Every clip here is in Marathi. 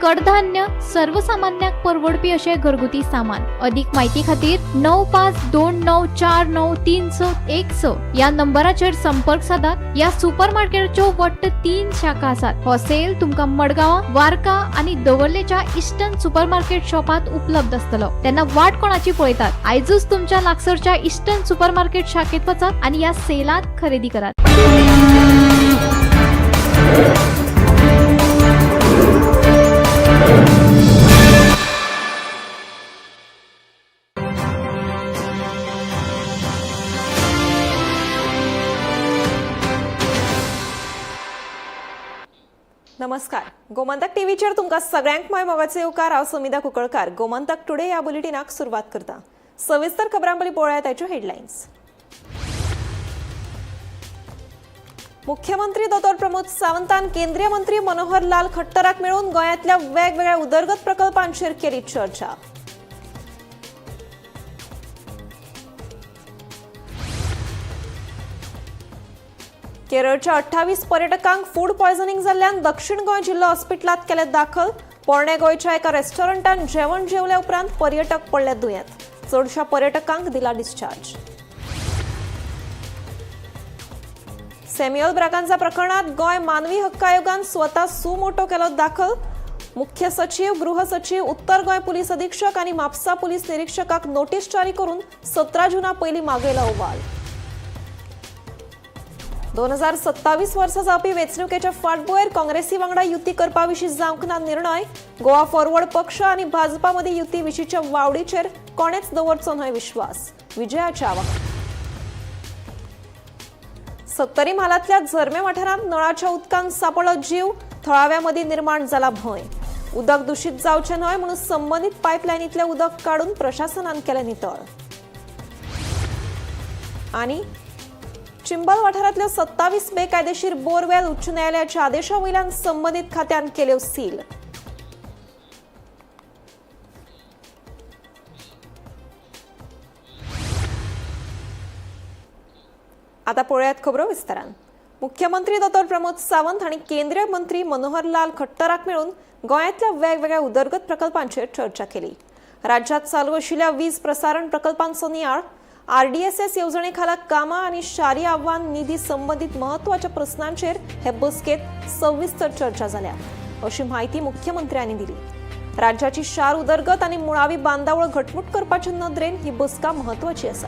कडधान्य सर्वसामान्यांक परवडपी असे घरगुती सामान. अधिक माहिती खातीर 9529493616 या नंबराचेर संपर्क साधात. या सुपरमार्केटच्यो वट्ट 3 शाखा आसात. हो सेल तुमकां मडगांव, वार्का आणि दवर्लेच्या इस्टर्न सुपरमार्केट शॉपात उपलब्ध असतलो. तेन्ना वाट कोणाची पळयतात? आयजूच तुमच्या लागसरच्या इस्टर्न सुपरमार्केट शाखेत वचात आणि या सेलात खरेदी करात. नमस्कार. गोमंतक टीव्हीचेर तुमकां सगळ्यांक मोगाचे येवकार. हांव समिधा कुंकळकार. गोमंतक टुडे ह्या बुलेटिनाक सुरवात करता. सविस्तर खबरांपली पळोवया ताच्यो हेडलायन्स. मुख्यमंत्री दोतोर प्रमोद सावंतान केंद्रीय मंत्री मनोहर लाल खट्टराक मेळून गोंयांतल्या वेगवेगळ्या उदरगत प्रकल्पांचेर केली चर्चा. केरळच्या 28 पर्यटकांक फूड पॉयझनिंग जाल्ल्यान दक्षिण गोंय जिल्लो हॉस्पिटलांत केले दाखल. पोरणे गोंयच्या एका रेस्टॉरंटात जेवण जेवल्या उपरांत पर्यटक पडले दुयेंत. चडशा पर्यटकांक दिला डिस्चार्ज. सॅम्युएल ब्रागांझा प्रकरणात गोंय मानवी हक्क आयोगान स्वता सुमोटो केलो दाखल. मुख्य सचिव, गृह सचिव, उत्तर गोंय पुलीस अधीक्षक आणि म्हापसा पुलीस निरीक्षकाक नोटीस जारी करून 17 जुना पयलीं मागयला अहवाल. 2027 वर्सा जावपी वेंचणुकेच्या फाटभुंयेर काँग्रेसी वांगडा युती करपा विशीं जावंक ना निर्णय. गोवा फॉरवर्ड पक्ष आनी भाजपा मदीं युती विशींच्या वावडीचेर कोणेच दवरचो न्हय विश्वास. विजयाच्या आवाहन. 70 म्हालांतल्या झरमे वाठारांत नळाच्या उदकांत सापडलो जीव. थळाव्या मदीं निर्माण जाला भंय. उदक दूषित जावचें न्हय म्हणून संबंदीत पायपलायनींतलें उदक काडून प्रशासनान केलें नितळ. आनी चिंबल वाठारांतल्यो 27 बेकायदेशीर बोरवेल उच्च न्यायालयाच्या आदेशा वयल्यान संबंदीत खात्यान केल्यो सील. आता पळयात खबरो विस्तारान. मुख्यमंत्री दोतोर प्रमोद सावंत हांणी केंद्रीय मंत्री मनोहर लाल खट्टराक मेळून गोंयांतल्या वेगवेगळ्या उदरगत प्रकल्पांचेर चर्चा केली. राज्यात चालू आशिल्ल्या वीज प्रसारण प्रकल्पांचो नियाळ, RDSS येवजणे खाला कामां आनी शारी आव्हान निधी संबंधीत महत्वाच्या प्रस्नांचेर हे बसकेत सविस्तर चर्चा जाल्या, अशी माहिती मुख्यमंत्र्यांनी दिली. राज्याची शार उदरगत आनी मुळावी बांदावळ घटमूट करपाचे नदरेन ही बसका महत्वाची आसा.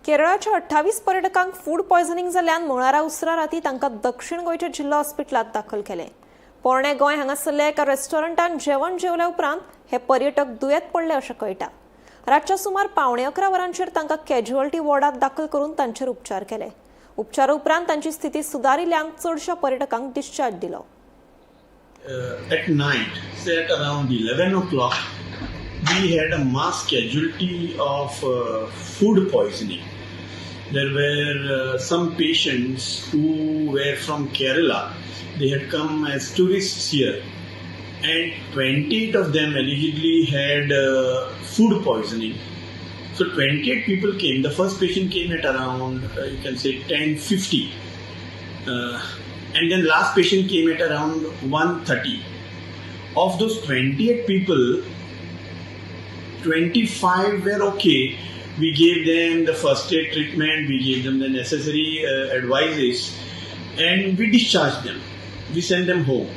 केरळाच्या 28 पर्यटकांक फूड पॉयझनिंग जाल्ल्यान मंगळारा उसरा राती तांकां दक्षिण गोंयच्या जिल्हा हॉस्पिटलांत दाखल केले. पोरणे गोंय हांगासरल्या एका रेस्टॉरंटात जेवण जेवल्या उपरांत हे पर्यटक दुयेंत पडले अशें कळटा. रातच्या सुमार 11:15 वरांचेर तांकां कॅज्युअल्टी वॉर्डात दाखल करून तांचेर उपचार केले. उपचारा उपरांत तांची स्थिती सुदारिल्ल्यान चडशा पर्यटकांक डिस्चार्ज दिलो. At night, say at around 11 o'clock, we had a mass casualty of food poisoning. There were some patients who were from Kerala. They had come as tourists here, and 28 of them allegedly had food poisoning. So 28 people came. The first patient came at around, you can say 10:50. And then last patient came at around 1:30. Of those 28 people, 25 were okay. We gave them the first aid treatment, we gave them the necessary advices, and we discharged them. We sent them home.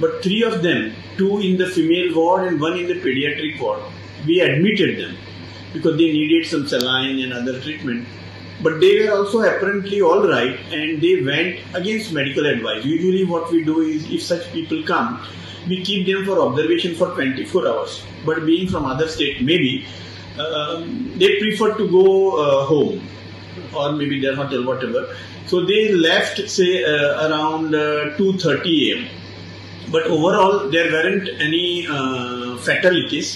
But 3 of them, 2 in the female ward and 1 in the pediatric ward, we admitted them because they needed some saline and other treatment. But they were also apparently all right, and they went against medical advice. Usually what we do is, if such people come, we keep them for observation for 24 hours. But being from other state, maybe, they prefer to go home, or maybe their hotel, whatever. So they left, say, around 2:30 a.m. But overall, there weren't any fatalities,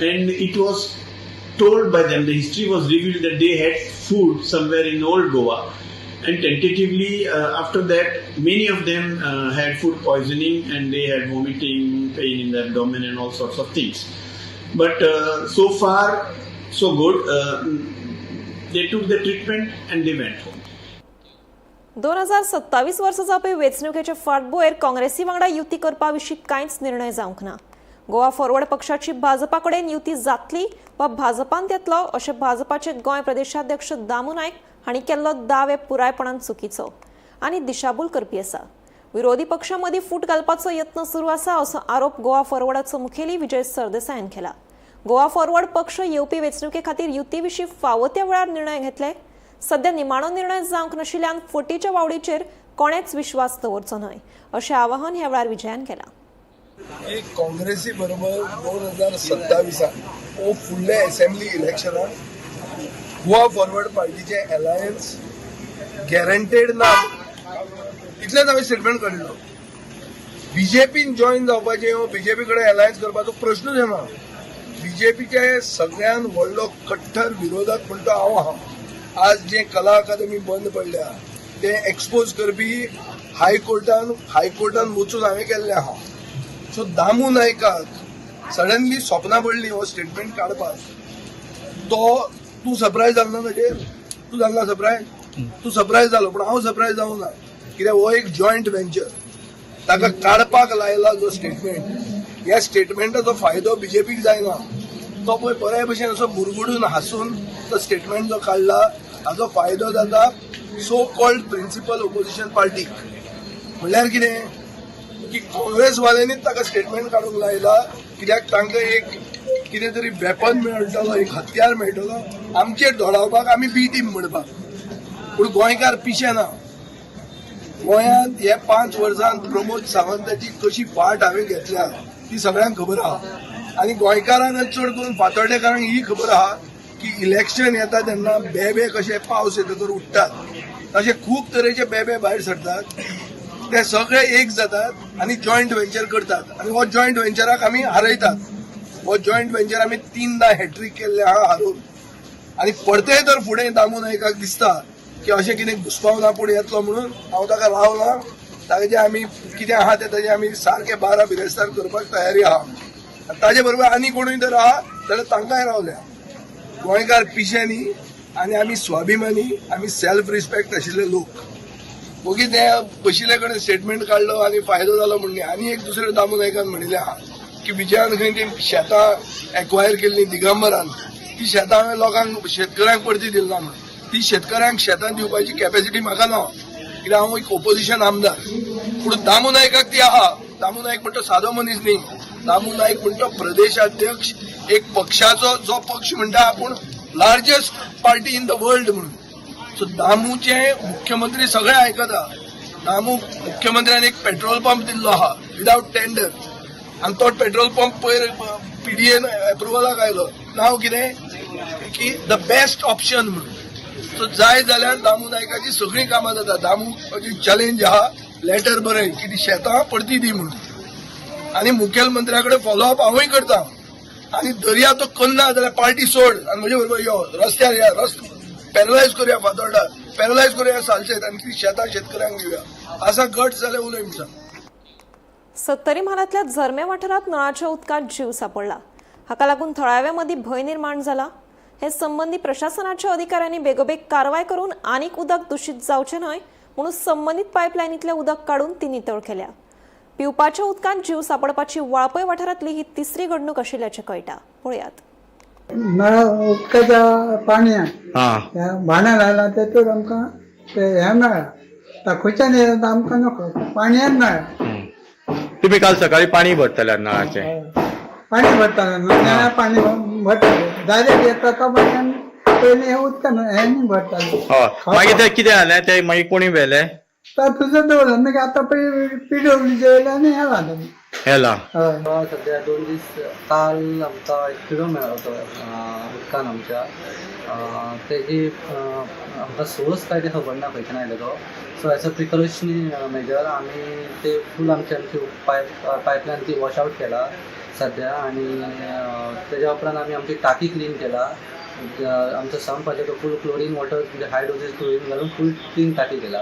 and it was told by them, the history was revealed that they had food somewhere in old Goa, and tentatively after that many of them had food poisoning and they had vomiting, pain in the abdomen and all sorts of things. But so far so good. They took the treatment and they went home. 2027 वर्सा जावपी वेंचणुकेच्या फाटभुंयेर काँग्रेसी वांगडा युती करपा विशीं कांयच निर्णय जावंक ना. गोवा फॉरवर्ड पक्षाची भाजपा कडेन युती जातली वा भाजपांत येतलो अशें भाजपाचे गोंय प्रदेशाध्यक्ष दामू नायक हांणी केल्लो दावे पुरायपणान चुकीचो आनी दिशाभूल करपी आसा. विरोधी पक्षां मदीं फूट घालपाचो यत्न सुरू आसा असो आरोप गोवा फॉरवर्डाचो मुखेली विजय सरदेसायान केला. गोवा फॉरवर्ड पक्ष येवपी वेंचणुके खातीर युती विशीं फावो त्या वेळार निर्णय घेतले. सध्या निमाणो निर्णय जावंक नाशिल्ल्यान फटीच्या वावडीचेर कोणेच विश्वास दवरचो न्हय अशें आवाहन ह्या वेळार विजयान केलां. काँग्रेसी बरोबर 2027 फुडले असेंब्ली इलेक्शनाक गोवा फॉरवर्ड पार्टीचे अलायन्स गॅरंटेड ना इतलेच हांवें स्टेटमेंट काडिल्लो. बीजेपीन जॉईन जावपाचें वा बीजेपी कडेन अलायन्स करपाचो प्रश्नूच येना. बीजेपीचे सगळ्यात व्हडलो कट्टर विरोधक म्हणटा हांव आहा. आज जे कला अकादमी बंद पडल्या ते एक्सपोज करपी हायकोर्टान वचून हांवें केल्लें आहा. सो दामू नायकाक सडनली स्वप्ना पडली हो स्टेटमेंट काडपाक. तूं सरप्रायज जालो ना ताचेर? तूं जाल्ला सरप्रायज? तूं सरप्रायज जालो पण हांव सरप्रायज जावं ना कित्याक हो एक जॉयंट वेंचर. ताका काडपाक लायला जो स्टेटमेंट ह्या स्टेटमेंटाचो फायदो बीजेपीक जायना. तो पळय बऱ्या भशेन असो बुरबुडून हांसून तो स्टेटमेंट जो काडला हाचो फायदो जाता सो कॉल्ड प्रिन्सिपल ओपोजिशन पार्टीक. म्हणल्यार कितें की काँग्रेसवाल्यांनीच ताका स्टेटमेंट काडूंक लायला कित्याक तांकां एक कितें तरी वेपन मेळटलो, एक हत्यार मेळटलो आमचेर धोडावपाक, आमी बी टीम म्हणपाक. पूण गोंयकार पिशे ना. गोंयांत हे 5 वर्सांत प्रमोद सावंताची कशी फाट हांवें घेतल्या ती सगळ्यांक खबर आहा. आनी गोंयकारांक चड करून फातोर्डेकारांक ही खबर आहा की इलेक्शन येता तेन्ना बेबे कशे पावस येतकर उठतात तशे खूब तरेचे बेबे भायर सरतात. ते सगळे एक जातात आनी जॉयंट वेंचर करतात आनी हो जॉयंट वेंचराक आमी हारयतात. हो जॉयंट वेंचर आमी 3दा हॅट्रीक केल्ले आहा हारून. आनी परते तर फुडें दामू नायकाक दिसता की अशें कितें घुसपावना पूण येतलो म्हणून हांव ताका रावला. ताजे आमी कितें आहा ते ताजे आमी सारके 12 बिरेस्तार करपाक तयारी आहा. ताजे बरोबर आनी कोणूय जर आहा जाल्यार तांकांय रावल्या. गोंयकार पिशेनी आनी आमी स्वाभिमानी, आमी सेल्फ रिस्पेक्ट आशिल्ले लोक. ओगी ते बशिल्ले कडेन स्टेटमेंट काडलो आनी फायदो जालो म्हणले. आनी एक दुसरे दामू नायकान म्हणिल्लें आहा की विजयान खंय ती शेतां एक्वायर केल्लीं दिगंबरान ती शेतां हांवें लोकांक शेतकऱ्यांक परती दिली ना म्हणून. ती शेतकऱ्यांक शेतां दिवपाची कॅपॅसिटी म्हाका ना कित्याक हांव एक ओपोजिशन आमदार. पूण दामू नायकाक ती आहा. दामू नायक म्हणटा सादो मनीस न्ही. दामू नायक म्हणटा प्रदेशाध्यक्ष एक पक्षाचो जो पक्ष म्हणटा आपूण largest party in the world म्हणून. सो दामूचे मुख्यमंत्री सगळे आयकता. दामू मुख्यमंत्र्यान एक पेट्रोल पंप दिल्लो आहा विदाउट टेंडर आनी तो पेट्रोल पंप पयर पीडीएन एप्रुवलाक आयलो. नांव कितें की द बेस्ट ऑप्शन म्हणून. सो जाय जाल्यार दामू नायकाची सगळीं कामां जाता. दामूची चॅलेंज आहा लेटर बरय की ती शेतां परती दी म्हणून आनी मुखेलमंत्र्या कडेन फॉलोअप हांवूय करता. आनी दर्या तो करना जाल्यार पार्टी सोड आनी म्हजे बरोबर यो रस्त्यार या. रस्तो पॅरलायज करूया फातोर्डा, पॅरलायज करूया सालसेत आनी ती शेतां शेतकऱ्यांक दिवया. असा गट जाल्यार उलय म्हणटा. सत्तरी म्हालांतल्या झरमे वाठारांत नळाच्या उदकांत जीव सांपडला. हाका लागून थळाव्या मदीं भंय निर्माण जाला. हे संबंधी प्रशासनाच्या अधिकाऱ्यांनी बेगोबेग कारवाय करून आनीक उदक दूषित जावचें न्हय म्हणून संबंधीत पायपलायनींतलें उदक काडून ती नितळ केल्या. पिवपाच्या उदकांत जीव सांपडपाची वाळपय वाठारांतली ही तिसरी घडणूक आशिल्ल्याचें कळटा. पळयात. नळ उदकाच्या पाणयान भांड्या लायला तेतूर आमकां ते हे मेळ्ळा. खंयच्यान येता आमकां नको, पाणयान मेळ्ळा. तुम्ही काल सकाळी पाणी भरतल्यात नळाचे? पाणी भरताले नळां पाणी भरताले डायरेक्ट येता तो पाणयान पयलीं हे उदकान हे न्ही भरताले. मागीर ते कितें जालें ते मागीर कोणी व्हेले? तुझं दवरलं मागीर आतां पिडब्ल्यूडी येयलें आनी हे घातलें. हेला सध्या 2 दीस काल आमकां एक पिडो मेळ्ळो तो उदकान आमच्या. तेजी आमकां सोर्स काय ते खबर ना खंयच्यान आयलो तो. So as a precautionary major आमी ते फूल आमची पायपलायन ती वॉश आवट केला सध्या. आनी तेज्या उपरांत आमी आमची टाकी क्लीन केला. आमचा संप आसा तो फूल क्लोरीन वॉटर म्हणजे हाय डोसेज क्लोरीन घालून फूल क्लीन टाकी केला.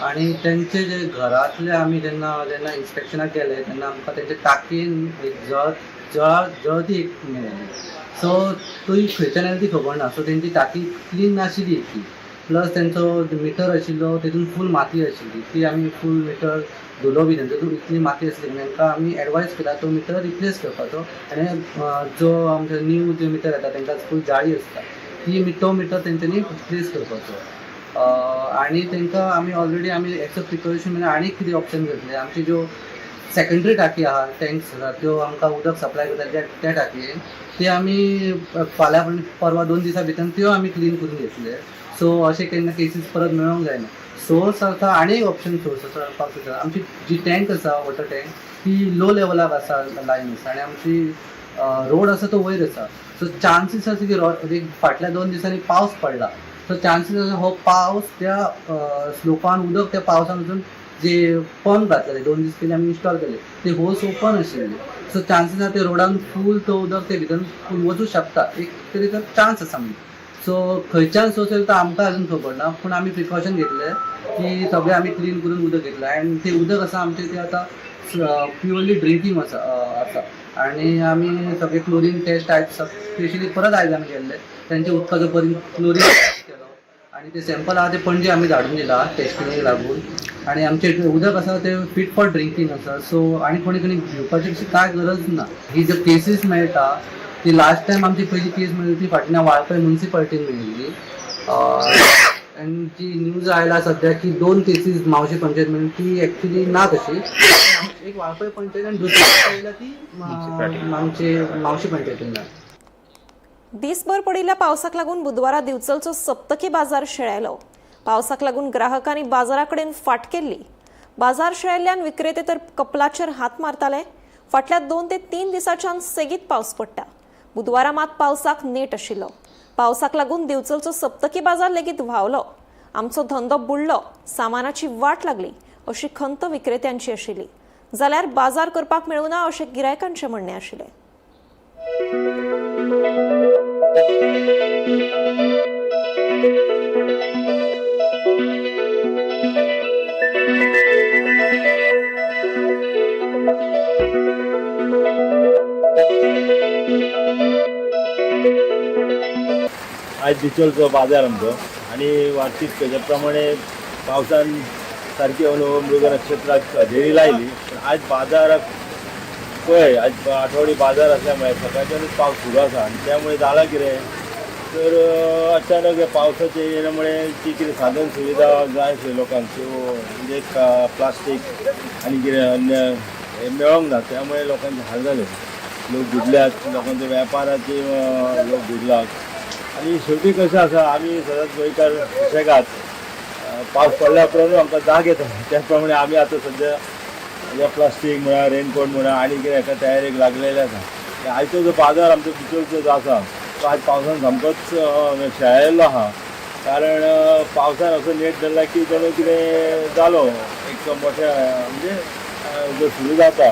आणि त्यांचे जे घरातले आमी जेन्ना इन्स्पेक्शनाक गेले तेन्ना आमकां तेंचे टाकयेन एक जळती एक मेळ्ळी. सो ती खंयच्यान आयली ती खबर ना. सो तेंची टाकी क्लीन नाशिल्ली इतली. प्लस तेंचो मिटर आशिल्लो तेतून फूल माती आशिल्ली. ती आमी फूल मिटर धुलो बी तेतून इतली माती आसली म्हणून तांकां आमी एडवायज केला तो मिटर रिप्लेस करपाचो. आनी जो आमचो न्यू जो मिटर येता तांकां फूल जाळी आसता तो मिटर तेंच्यांनी रिप्लेस करपाचो. आनी तांकां आमी ऑलरेडी आमी एज अ प्रिकॉशन म्हणजे आनीक कितें ऑप्शन घेतले. आमची ज्यो सेकंडरी टाकी आहा टँक्स आसा त्यो आमकां उदक सप्लाय करता त्या टाकयेन ते आमी फाल्यां परवा 2 दिसां भितर त्यो आमी क्लीन करून घेतले. सो अशें केन्ना केसीस परत मेळोंक जायना. सोर्स आसा आनी एक ऑप्शन सोर्स आसा आमची जी टँक आसा वॉटर टँक ती लो लेवलाक आसा लायन्स आनी आमची रोड आसा तो वयर आसा. सो चान्सीस आसा की फाटल्या 2 दिसांनी पावस पडला. सो चान्सीस आसा हो पावस त्या स्लोपान उदक त्या पावसान वचून जे पंप घातलेले 2 दीस पयलीं आमी इन्स्टॉल केले ते होस ओपन आशिल्ले. सो चान्सीस आसा ते रोडान फूल तो उदक ते भितर फूल वचूंक शकता. एक तरी तर चान्स आसा म्हणजे. सो खंयच्यान सोर्स येता तो आमकां अजून खबर ना. पूण आमी प्रिकॉशन घेतले की सगळें आमी क्लीन करून उदक घेतलें. आनी तें उदक आसा आमचें तें आतां प्युअरली ड्रिंकींग आसा. आनी आमी सगळे क्लोरीन टेस्ट आयज स्पेशली परत आयज आमी गेल्ले तेंच्या उदकाचो क्लोरीन टेस्ट केलो. आनी ते सॅम्पल आहा ते पणजे आमी धाडून दिला टेस्टिंगेक लागून. आनी आमचें उदक आसा तें फीट फॉर ड्रिंकींग आसा. सो आनी कोणी घेवपाची अशी कांय गरज ना. ही ज्यो केसीस मेळटा ती लास्ट टायम आमची पयली केस मेळ्ळी ती फाटल्यान वाळपय म्युनिसिपालिटीन मेळिल्ली. आनी जी न्यूज आयला सद्या की 2 केसीस मावशी पंचायत मेळून ती एक्चुली ना तशी. एक वाळपय पंचायत आनी दुसरी पयला ती आमचे मावशी पंचायतीन ना. दिसभर पडिल्ल्या पावसाक लागून बुधवारा दिवचलचो सप्तकी बाजार शेळयलो. पावसाक लागून ग्राहकांनी बाजाराकडेन फाट केल्ली. बाजार शेळयल्ल्यान विक्रेते तर कपलाचेर हात मारताले. फाटल्या 2 ते 3 दिसांच्यान सेगीत पावस पडटा. बुधवारा मात पावसाक नेट आशिल्लो. पावसाक लागून दिवचलचो सप्तकी बाजार लेगीत व्हांवलो. आमचो धंदो बुडलो, सामानाची वाट लागली अशी खंत विक्रेत्यांची आशिल्ली. जाल्यार बाजार करपाक मेळूना अशें गिरायकांचें म्हणणें आशिल्लें. आज दिसोलचो बाजार आमचो आणि वार्षिक तेज्या प्रमाणे पावसान सारकी मृग नक्षत्राक हजेरी लायली. पण आज बाजाराक पळय आज आठवडी बाजार असल्यामुळे सकाळच्यानूच पावस सुरू आसा आनी त्यामुळे जाला कितें तर अचानक हे पावसाचे येण्यामुळे जी कितें साधन सुविधा जाय आसल्यो लोकांक त्यो म्हणजे प्लास्टीक आनी कितें अन्य हे मेळोंक ना. त्यामुळे लोकांचे हाल जाले. लोक बुडल्यात, लोकांचे वेपाराचे लोक बुडलात. आणि शेवटी कशें आसा आमी सदांच गोंयकार सुशेगाद पावस पडल्या उपरांत आमकां जाग येता. त्या प्रमाणे आमी आतां सद्या या प्लास्टीक म्हणा रेनकोट म्हणा आनी कितें हेका तयारेक लागलेले आसा. आयचो जो बाजार आमचो बिचोलचो जो आसा तो आज पावसान सामकोच शेळयल्लो आहा. कारण पावसान असो नेट धरला की जणू कितें जालो एक मोठ्या म्हणजे जो सुरू जाता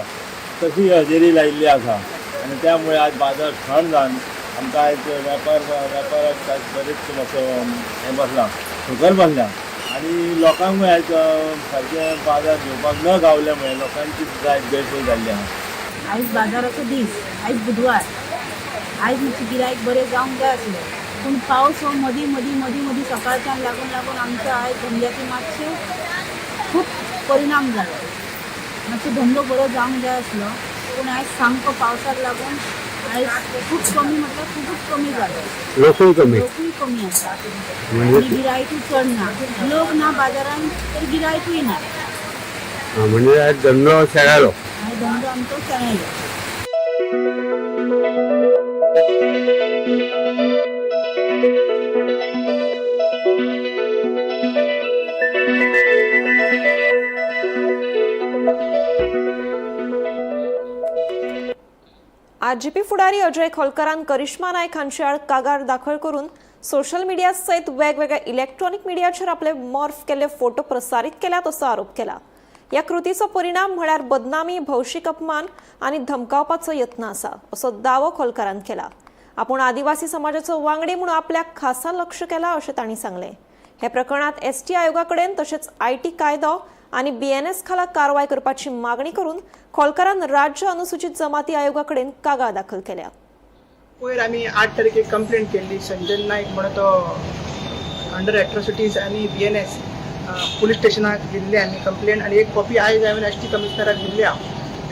तशी हजेरी लायिल्ली आसा. आनी त्यामुळे आज बाजार थंड जावन आमकां आयज वेपाराक आज बरेच मातसो हें बसलां सकयल बसल्या. आनी लोकांकूय आयज सारकें बाजार घेवपाक न गावल्या मुळे लोकांची सुद्दां आयज गैरसोय जाल्ली आहा. आयज बाजाराचो दीस, आयज बुधवार. आयज मातशें गिरायक बरें जावंक जाय आसलें पूण पावस हो मदीं सकाळच्यान लागून आमच्या आयज धंद्याचे मातशे खूब परिणाम जालो. मातसो धंदो बरो जावंक जाय आसलो पूण आयज सामको पावसाक लागून आयज खूब कमी म्हटल्यार खूबच कमी जालो. लोकूय कमी आसा आनी गिरायकूय चड ना. लोक ना बाजारान तर गिरायकूय ना. म्हणजे आज धंदो शेळालो. आयज धंदो आमचो शेळयलो. आरजीपी फुडारी अजय खोलकरान करिश्मा नायक हांचे आड कागाळ दाखल करून सोशल मिडिया सयत वेगवेगळ्या इलेक्ट्रॉनिक मिडियाचेर आपले मॉर्फ केल्ले फोटो प्रसारीत केल्यात असो आरोप केला. ह्या कृतीचो परिणाम म्हळ्यार बदनामी, भौशीक अपमान आनी धमकावपाचो यत्न आसा असो दावो खोलकरान केला. आपण आदिवासी समाजाचो वांगडी म्हणून आपल्याक खासा लक्ष केला अशें तांणी सांगलें. हे प्रकरणात एसटी आयोगाकडेन तशेंच IT कायदो आनी BNS खाला कारवाय करपाची मागणी करून खोलकारान राज्य अनुसूचित जमाती आयोगाकडेन कागाळ दाखल केल्या. पयर आमी 8 तारखेक कंप्लेंट केल्ली. संजय नाईक म्हणून तो अंडर एट्रोसिटीज आनी BNS पुलीस स्टेशनाक दिल्ली आमी कंप्लेंट, आनी एक कॉपी आयज हांवें ST कमिशनराक दिल्ल्या.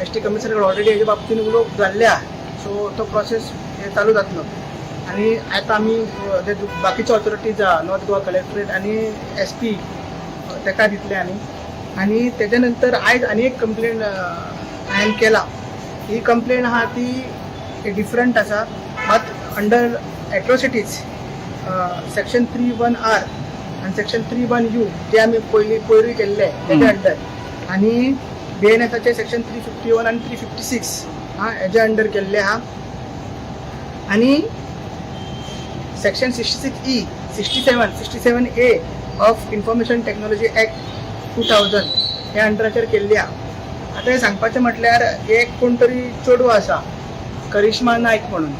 ST कमिशनर ऑलरेडी हेजे बाबतीन उलोवप जाल्ल्या, सो तो प्रोसेस चालू जातलो. आनी आतां आमी बाकीचे ऑथॉरिटीज नॉर्थ गोवा कलेक्टरेट आनी SP ताका दितले आनी तेजे नंतर आयज आनी एक कंप्लेंट हांवें केला. ही कंप्लेंट आहा ती डिफरंट आसा, मात अंडर एट्रोसिटीज सेक्शन 3(1)R आनी सेक्शन 3(1)U जे आमी पयरूय केल्ले तेजे अंडर, आनी BNSचे सेक्शन 351 आनी 356 हेजे अंडर केल्ले आहा. आनी section 66E 67A of information technology act 2000 हे अंडराचेर केल्ली आहा. आतां हें सांगपाचें म्हटल्यार एक कोण तरी चेडूं आसा करिश्मा नायक म्हणून,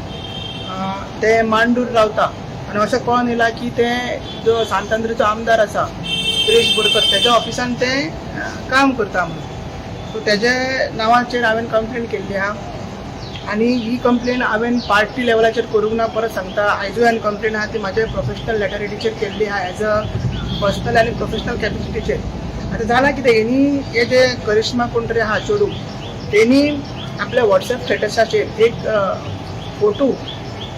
ते मांडूर रावता, आनी अशें कळोन येयला की ते जो सांतांद्रीचो आमदार आसा सुरेश बोरकर तेज्या ऑफिसान ते काम करता म्हणून. सो तेजे नांवाचेर हांवें कंप्लेंट केल्ली आहा. आनी ही कंप्लेंट हांवें पार्टी लेवलाचेर करूंक ना. परत सांगता, आयजूय हांवें कंप्लेंट आहा ती म्हाज्या प्रोफेशनल लेटरिटीचेर केल्ली आहा एज अ पर्सनल आनी प्रोफेशनल कॅपेसिटीचेर. आतां जालां कितें, हेणी हे जे करिश्मा कोण तरी आहा चेडूं, तेणी आपल्या वॉट्सॅप स्टेटसाचेर एक फोटो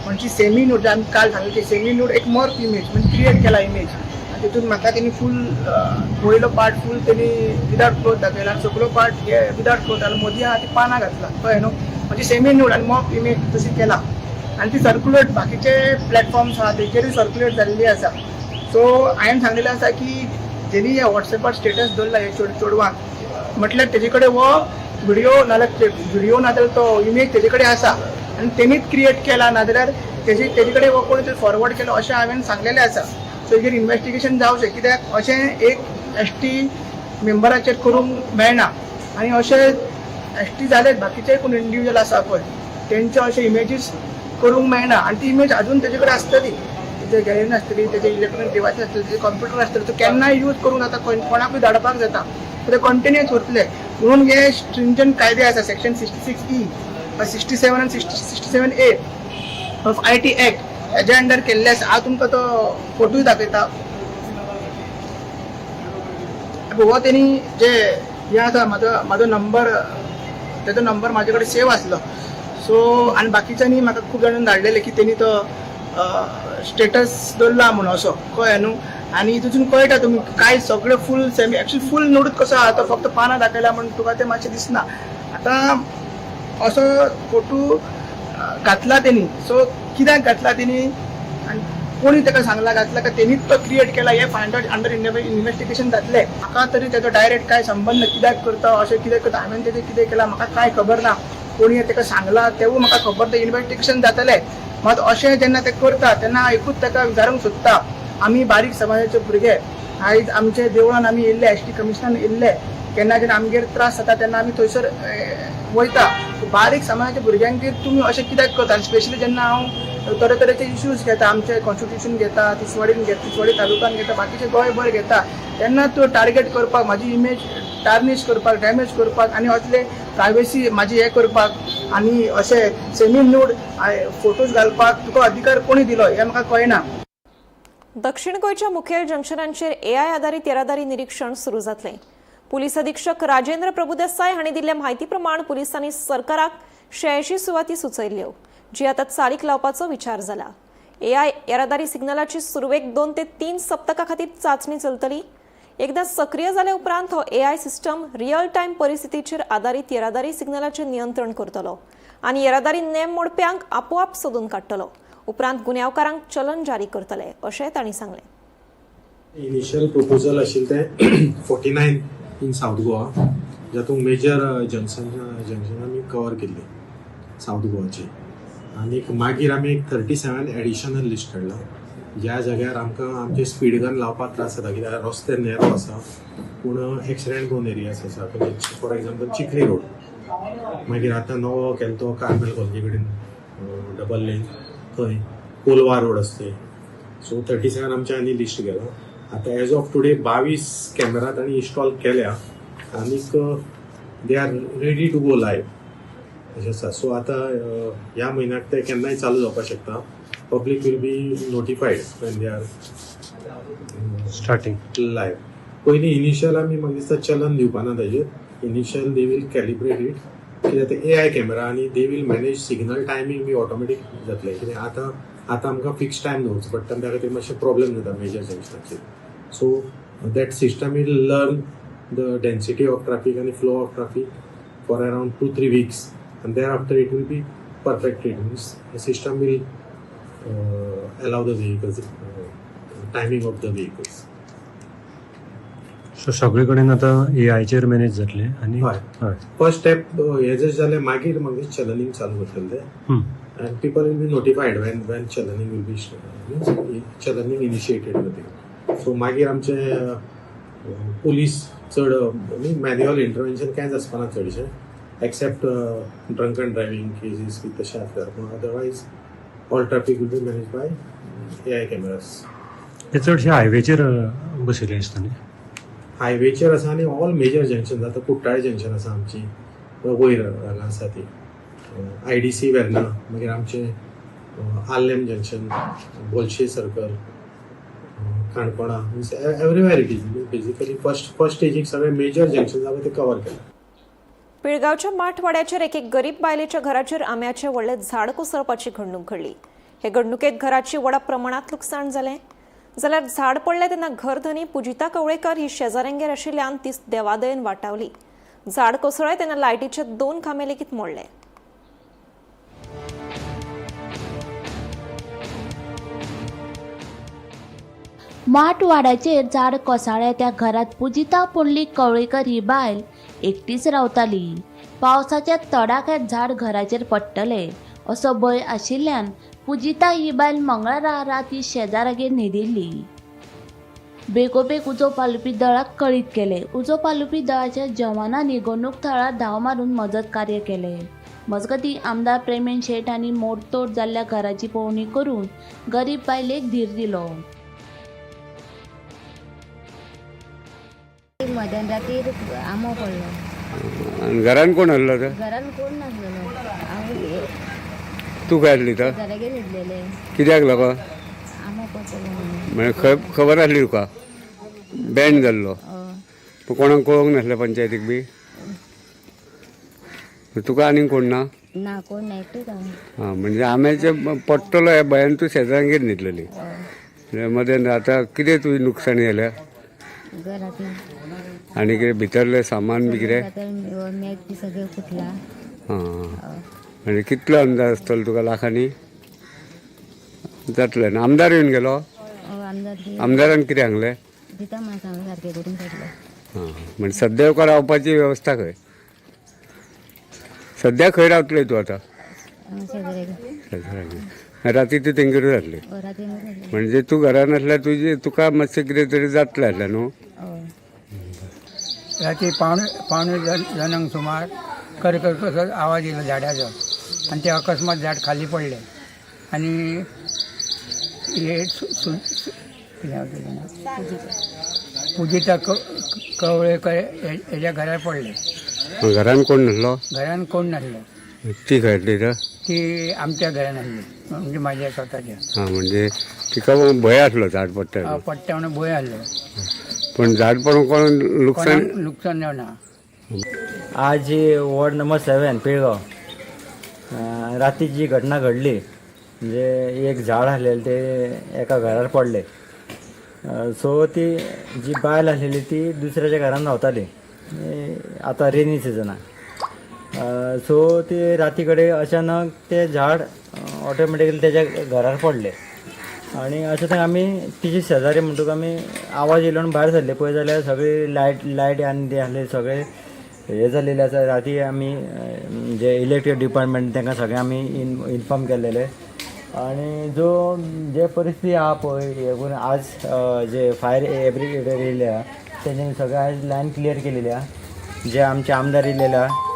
म्हणजे सेमी नूड, आमी काल सांगले की सेमी नूड एक मॉर्फ इमेज म्हणजे क्रिएट केला इमेज, आनी तितून म्हाका तेणी फूल वयलो पार्ट फूल तेणी विदाउट क्लोथ दाखयला, आनी सकलो पार्ट हे विदाउट क्लोथ, आनी मदीं आहा ती पानां घातला कळ्ळें न्हू. म्हणजे सेमी नूड आनी मॉर्फ इमेज तशी केला, आनी ती सर्क्युलेट बाकीचे प्लॅटफॉर्म्स आहा तेचेरूय सर्क्युलेट जाल्ली आसा. सो हांवें सांगलेलें आसा की जेणी हे वॉट्सॅपार स्टेटस दवरला हे चेडवांक, म्हटल्यार तेजे कडेन हो व्हिडिओ नाजाल्यार तो इमेज तेजे कडेन आसा आनी तेणीच क्रिएट केला, नाजाल्यार तेजे कडेन हो कोणी तरी फॉरवर्ड केलो अशें हांवें सांगलेलें आसा. सो हेजेर इन्वेस्टिगेशन जावचें, कित्याक अशें एक ST मेंबराचेर करूंक मेळना. आनी अशें ST जाले बाकीचे कोण इंडिविज्युअल आसा पळय तेंचे अशे इमेजीस करूंक मेळना, आनी ती इमेज अजून तेजे कडेन आसतली, तेजे गॅलरीन आसतली, तेजे इलेक्ट्रॉनिक डिवायसीस आसतली, तेजे कंप्युटर आसतली, तो केन्नाय यूज करूंक जाता, कोणाकूय धाडपाक जाता, ते कंटिन्यूअस उरतले. म्हणून हे स्ट्रिंजंट कायदे आसा सेक्शन 66E 67 आनी 67A ऑफ IT एक्ट हेजे अंडर केल्ले आसा. हांव तुमकां तो फोटोय दाखयता. हो तेणी जे हे आसा म्हाजो नंबर, तेजो नंबर म्हाजे कडेन सेव आसलो. सो आनी बाकीच्यांनी म्हाका खूब जाणांनी धाडलेले की तेणी तो स्टेटस दवरला म्हणून असो कळ्ळें न्हू. आनी तितून कळटा तुमी काय सगळे फूल सेमी एक्चुअली फूल नूड कसो आहा तो फक्त पानां दाखयला म्हणून तुका तें मातशें दिसना. आतां असो फोटो घातला तेणी, सो कित्याक घातला तेणी आनी कोणी ताका सांगला घातला काय तेणीच तो क्रिएट केला हे फायंड आउट अंडर इन्वेस्टिगेशन जातलें. म्हाका तरी तेजो डायरेक्ट काय संबंध कित्याक करता अशें कितें करता हांवें तेजें कितें केलां म्हाका कांय खबर ना. कोणी ताका सांगला तेवूय म्हाका खबर, तें इन्वेस्टिगेशन जातलें. मात अशें जेन्ना ते करता तेन्ना एकूच ताका विचारूंक सोदता, आमी बारीक समाजाचे भुरगे आयज आमचे देवळान आमी येयल्ले, ST कमिशनान येयल्ले, केन्ना जेन्ना आमगेर त्रास जाता तेन्ना आमी थंयसर वयता. बारीक समाजाच्या भुरग्यांचेर तुमी अशें कित्याक करता. आनी स्पेशली जेन्ना हांव तरेतरेचे इश्यूज घेता, आमचे कॉन्स्टिट्यूशन घेता, तिसवाडीन घेता, तिसवाडी तालुक्यान घेता, बाकीचे गोंयभर घेता, तेन्ना तो टार्गेट करपाक, म्हाजी इमेज टार्निश करपाक, डॅमेज करपाक आनी असले प्रायवेसी म्हाजी हे करपाक आनी अशे सेमी न्यूड फोटोज घालपाक तुका अधिकार कोणी दिलो हें म्हाका कळना. दक्षिण गोंयच्या मुखेल जंक्शनांचेर AI आधारीत येरादारी निरीक्षण सुरू जातलें. पुलीस अधीक्षक राजेंद्र प्रभुदेसाय हांणी दिल्ले म्हायती प्रमाण पुलिसांनी सरकाराक 86 सुवाती सुचयल्ल्यो, जी आतां चालीक लावपाचो विचार जाला. AI येरादारी सिग्नलाची सुरवेक 2 ते 3 सप्तकां खातीर चांचणी चलतली. एकदां सक्रिय जाले उपरांत हो AI सिस्टम रियल टायम परिस्थितीचेर आधारीत येरादारी सिग्नलाचें नियंत्रण करतलो आनी येरादारी नेम मोडप्यांक आपोआप सोदून काडटलो. उपरांत गुन्यांवकारांक चलन जारी करतले अशें तांणी सांगलें. इनिशियल प्रपोजल आशिल्लें तें 49 इन सावथ गोवा, जातूंत मेजर जंक्शन आमी कवर केल्ली सावथ गोवाची, आनी मागीर आमी 37 एडिशनल लिस्ट काडला. ह्या जाग्यार आमकां आमचे स्पीड गन लावपाक त्रास जाता, कित्याक रस्ते नॅरो आसा पूण एक्सिडेंट झोन एरियास आसा. फॉर एग्जाम्पल चिखली रोड, मागीर आतां नवो केलो तो कार्मेल कॉलनी कडेन डबल लेन, खंय कोलवा रोड असते. सो 37 आमच्या आनी लिस्ट गेला. आता एज ऑफ टुडे 22 कॅमेरा तांणी इन्स्टॉल केल्या आनीक they are ready to go live अशें आसा. सो आता ह्या म्हयन्याक ते केन्नाय चालू जावपाक शकता. Public will be notified when they are starting live. पयलीं इनिशियल आमी म्हाका दिसता चलन दिवपाना ताजेर. Initial they will calibrate it कित्याक ते AI कॅमेरा आनी they will manage signal timing be automatic जातलें. कित्याक आतां आमकां फिक्स टायम दवरचो पडटा आनी त्या खातीर मातशे प्रॉब्लेम जाता मेजर जंक्शनाचेर. So that system will learn the density of traffic आनी flow of traffic for around 2-3 weeks and thereafter it will be perfected. Means the system will allow the vehicles timing of the vehicles. So सगळे कडेन आतां AIचेर मॅनेज जातले आनी हय फर्स्ट स्टेप हे जर जालें मागीर मागीर चलनींग चालू करतले ते and people will be notified when chalaning will be chalaning initiated जातली. सो मागीर आमचे पुलीस चड मॅन्युअल इंटरव्हेन्शन कांयच आसपाना चडशें एक्सेप्ट ड्रंकन ड्रायव्हिंग केसीस बी तशें आसल्यार. पूण otherwise all traffic will be manage by AI cameras. ते चडशे हायवेचेर बसयले आसता न्ही. हायवेचेर आसा आनी ऑल मेजर जंक्शन आतां कुट्टाळे जंक्शन आसा आमची वयर हांगा आसा ती IDC वेर्ना. मागीर आमचे आल्लेम जंक्शन, बोलशे सर्कल, काणकोणा means everywhere it is. Basically first स्टेजीक सगळे मेजर जंक्शन हांवें ते कवर केला. पिळगांवच्या माठवाड्याचेर एक गरीब बायलेच्या घराचेर आंब्याचें व्हडलें झाड कोसळपाची घडणूक घडली. हे घडणुकेत घराची व्हडा प्रमाणात लुकसाण जालें. जाल्यार झाड पडलें तेन्ना घरधनी पुजिता कवळेकर ही शेजाऱ्यांगेर आशिल्ल्यान ती देवादयेन वाटावली. झाड कोसळ्ळें तेन्ना लायटीचे 2 खांबे लेगीत मोडले. माठवाड्याचेर झाड कोसळ्ळें त्या घरात पुजिता पुंडलीक कवळेकर ही बायल एकटीच रावताली. पावसाच्या तडाख्यात झाड घराचेर पडटलें असो भंय आशिल्ल्यान पुजिता ही बायल मंगळारा राती शेजारागेर न्हिदिल्ली. बेगोबेग उजो पालुपी दळाक कळीत केले. उजो पालुपी दळाच्या जवानांनी घडणूक थळार धांव मारून मजत कार्य केलें. मजगतीं आमदार प्रेमेन शेट हांणी मोडतोड जाल्ल्या घराची पळोवणी करून गरीब बायलेक धीर दिलो. मध्यान रातीर आंबो पडलो. घरान कोण आसलो तर? घरान कोण नासलेलो. हांव तूं खंय आसली तर? शेजाऱ्यागेर न्हिदलेले. कित्याक लागून? आंबो पडटलो म्हणून. म्हणजे खबर आसली तुका बँड जाल्लो? पूण कोणाक कळोवंक नासलें पंचायतीक बी? तुका आनीक कोण ना? ना कोण ना एकटेच हांव. हां म्हणजे आंब्याचे पडटलो ह्या भंयान तूं शेजारांगेर न्हिदलेली. मदें आतां कितें तुवें लुकसाण जाल्या? घरांतली आनी कितें भितरलें सामान बी कितें? मॅच बी सगळें फुटला. हां म्हणजे कितलो अंदाज आसतलो तुका लाखांनी? जातलें ना. आमदार येवन गेलो? आमदारान कितें सांगलें? दिता म्हणून सांगलें सारकें करून सांगलें. हां म्हणजे सद्या तुका रावपाची वेवस्था खंय? सद्या खंय रावतलें तूं आतां? शेजारागेर. राती तूं तेंगेरूच जातली? म्हणजे तूं घरान आसल्यार तुका मातशें कितें तरी जातलें आसलें न्हू? राती पावणे जाणांक सुमार करकर कसो आवाज येयलो झाडाचो आनी ते अकस्मात झाड खाली पडलें आनी हे पुजिता कवळेकर हेज्या घरार पडलें. घरान कोण नासलो? घरान कोण नासलो. ती खंय आसली तर? ती आमच्या घरान आसली म्हणजे म्हाज्या स्वताच्या. हां म्हणजे तिका भंय आसलो झाड पडटा पडटा म्हणून भंय आसलो. पण झाड पडून कोण लुकसाण जावना. आज वॉर्ड नंबर 7 पिळगाव राती जी घटना घडली म्हणजे एक झाड आसलेलें ते एका घरार पडलें. सो ती जी बायल आसलेली ती दुसऱ्याच्या घरान रावताली. आतां रेनी सिजनाक. सो ती राती कडेन अचानक ते झाड ऑटोमॅटिकली तेज्या घरार पडलें आनी अशें थंय आमी तिची शेजारी म्हणटूक आमी आवाज येयलो आनी भायर सरले. पळय जाल्यार सगळी लायट आनी ते आसले सगळे हे जाल्लेले आसा. राती आमी जे इलेक्ट्रीक डिपार्टमेंट तांकां सगळें आमी इन्फॉर्म केल्लेले आनी जे परिस्थिती आहा पळय हे करून आज जे फायर ब्रिगेडर येयल्या तेंच्यांनी सगळें आज लायन क्लियर केलेली आहा. जे आमचे आमदार येयलेले आहा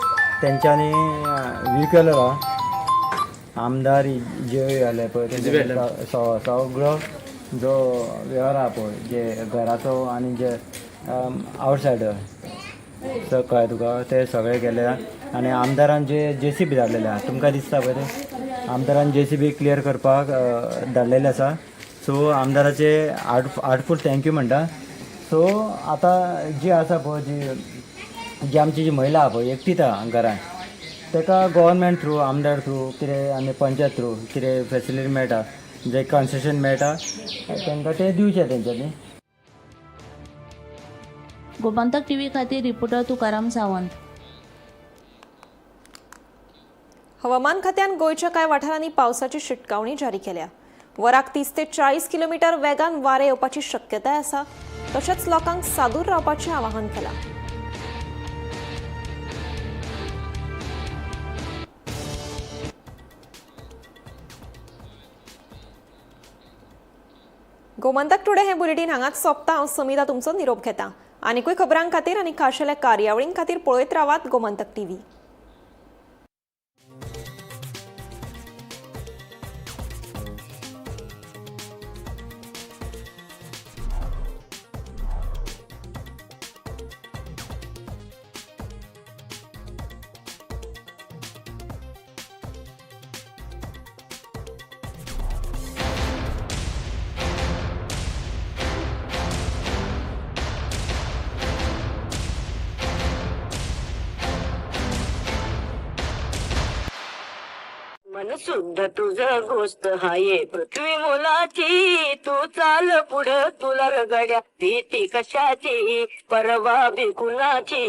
तेंच्यांनी व्हिक्युलर आहा आमदार जे जाले पळय तेजे सगळो जो व्यवहार आहा पळय जे घराचो आनी जे आवटसायडर कळ्ळें तुका ते सगळे केले. आनी आमदारान जे JCB धाडलेले आहा तुमकां दिसता पळय ते आमदारान JCB क्लियर करपाक धाडलेले आसा. सो आमदाराचे हार्टफूल थँक्यू म्हणटा. सो आतां जी आसा पळय जी आमची जी महिला आहा पळय एकटीच आहा घरान ताका गव्हर्मेंट थ्रू आमदार थ्रू कितें आनी पंचायत थ्रू कितें फॅसिलिटी मेळटा जे कन्सेशन मेळटा तांकां ते दिवचे तेंच्यांनी. गोमंतक TV खातीर रिपोर्टर तुकाराम सावंत. हवामान खात्यान गोंयच्या कांय वाठारांनी पावसाची शिटकावणी जारी केल्या. वराक 30 ते 40 किलोमीटर वेगान वारे येवपाची शक्यताय आसा. तशेंच लोकांक सादूर रावपाचें आवाहन केलां. गोमंतक टुडे हे बुलेटिन हांगाच सोंपता. हांव समिता तुमचो निरोप घेता. आनीकूय खबरां खातीर आनी खाशेल्या कार्यावळीं खातीर पळयत रावात गोमंतक TV. मन शुद्ध तुझं गोष्ट हाये पृथ्वी मुलाची तू चाल पुढं तुला रगड्या भीती कशाची परवा बिकुणाची.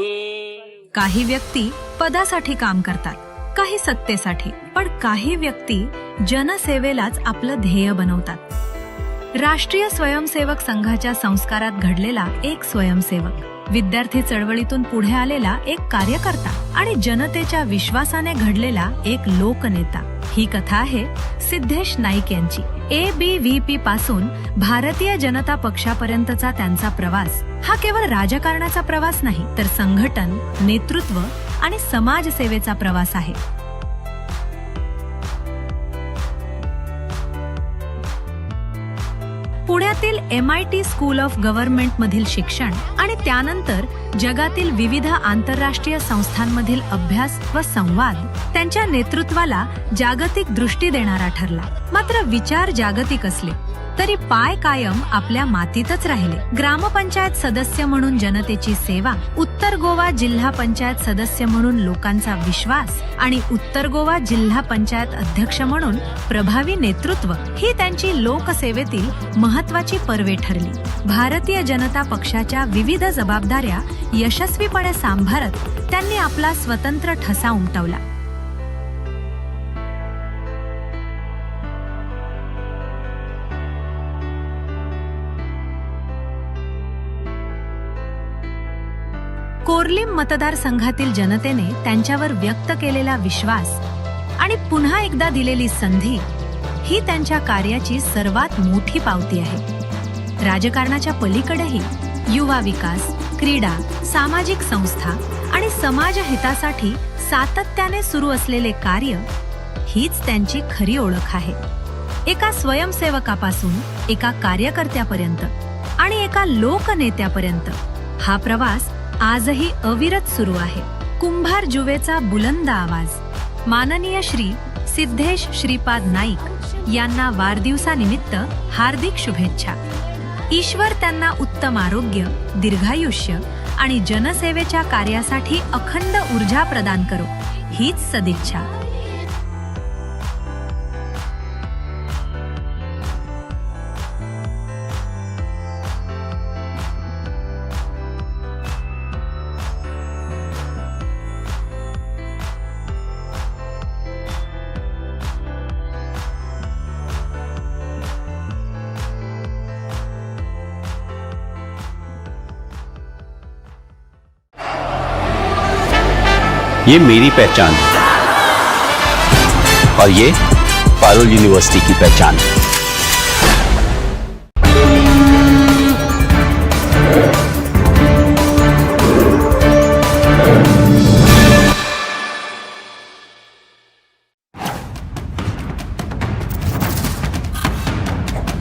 काही व्यक्ती पदासाठी काम करतात, काही सत्तेसाठी, पण काही व्यक्ती जनसेवेलाच आपलं ध्येय बनवतात. राष्ट्रीय स्वयंसेवक संघाच्या संस्कारात घडलेला एक स्वयंसेवक, विद्यार्थी चळवळीतून पुढे आलेला एक कार्यकर्ता आणि जनतेच्या विश्वासाने घडलेला एक लोकनेता. ही कथा आहे सिद्धेश नाईक यांची. ABVP पासून भारतीय जनता पक्षापर्यंतचा त्यांचा प्रवास हा केवळ राजकारणाचा प्रवास नाही, तर संघटन, नेतृत्व आणि समाजसेवेचा प्रवास आहे. पुण्यातील MIT स्कूल ऑफ गव्हर्नमेंट मधील शिक्षण आणि त्यानंतर जगातील विविध आंतरराष्ट्रीय संस्थांमधील अभ्यास व संवाद त्यांच्या नेतृत्वाला जागतिक दृष्टी देणारा ठरला. मात्र विचार जागतिक असले तरी पाय कायम आपल्या मातीतच राहिले. ग्रामपंचायत सदस्य म्हणून जनतेची सेवा, उत्तर गोवा जिल्हा पंचायत सदस्य म्हणून लोकांचा विश्वास आणि उत्तर गोवा जिल्हा पंचायत अध्यक्ष म्हणून प्रभावी नेतृत्व ही त्यांची लोकसेवेतील महत्वाची पर्वे ठरली. भारतीय जनता पक्षाच्या विविध जबाबदाऱ्या यशस्वीपणे सांभाळत त्यांनी आपला स्वतंत्र ठसा उमटवला. कोर्लीम मतदारसंघातील जनतेने त्यांच्यावर व्यक्त केलेला विश्वास आणि पुन्हा एकदा दिलेली संधी ही त्यांच्या कार्याची सर्वात मोठी पावती आहे. राजकारणाच्या पलीकडेही युवा विकास, क्रीडा, सामाजिक संस्था आणि समाज हितासाठी सातत्याने सुरू असलेले कार्य हीच त्यांची खरी ओळख आहे. एका स्वयंसेवकापासून एका कार्यकर्त्यापर्यंत आणि एका लोकनेत्यापर्यंत हा प्रवास आजही अविरत सुरू आहे. कुंभार जुवेचा बुलंद आवाज. माननीय श्री सिद्धेश श्रीपाद नाईक यांना वाढदिवसानिमित्त हार्दिक शुभेच्छा. ईश्वर त्यांना उत्तम आरोग्य, दीर्घायुष्य आणि जनसेवेच्या कार्यासाठी अखंड ऊर्जा प्रदान करो, हीच सदिच्छा. ये मेरी पहचान है और ये पारुल यूनिवर्सिटी की पहचान है.